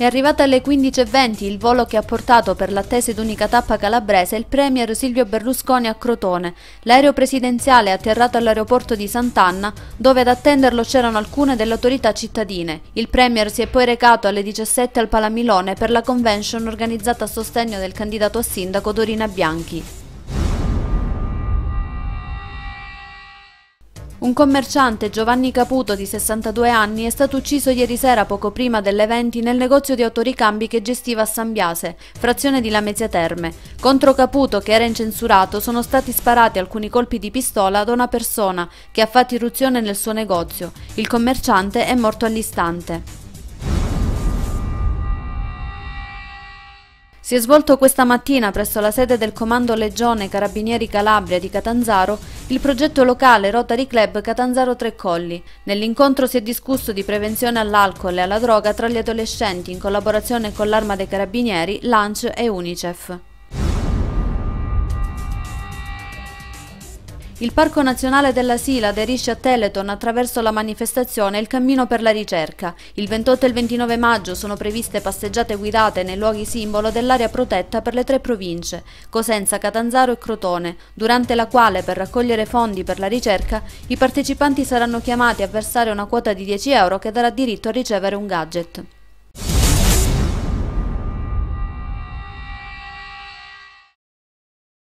È arrivata alle 15:20 il volo che ha portato per l'attesa ed unica tappa calabrese il premier Silvio Berlusconi a Crotone. L'aereo presidenziale è atterrato all'aeroporto di Sant'Anna, dove ad attenderlo c'erano alcune delle autorità cittadine. Il premier si è poi recato alle 17 al Palamilone per la convention organizzata a sostegno del candidato a sindaco Dorina Bianchi. Un commerciante, Giovanni Caputo, di 62 anni, è stato ucciso ieri sera poco prima delle 20 nel negozio di autoricambi che gestiva a San Biase, frazione di Lamezia Terme. Contro Caputo, che era incensurato, sono stati sparati alcuni colpi di pistola da una persona che ha fatto irruzione nel suo negozio. Il commerciante è morto all'istante. Si è svolto questa mattina presso la sede del Comando Legione Carabinieri Calabria di Catanzaro il progetto locale Rotary Club Catanzaro Tre Colli. Nell'incontro si è discusso di prevenzione all'alcol e alla droga tra gli adolescenti in collaborazione con l'Arma dei Carabinieri, l'ANCE e Unicef. Il Parco Nazionale della Sila aderisce a Telethon attraverso la manifestazione Il Cammino per la Ricerca. Il 28 e il 29 maggio sono previste passeggiate guidate nei luoghi simbolo dell'area protetta per le 3 province, Cosenza, Catanzaro e Crotone, durante la quale, per raccogliere fondi per la ricerca, i partecipanti saranno chiamati a versare una quota di 10 euro che darà diritto a ricevere un gadget.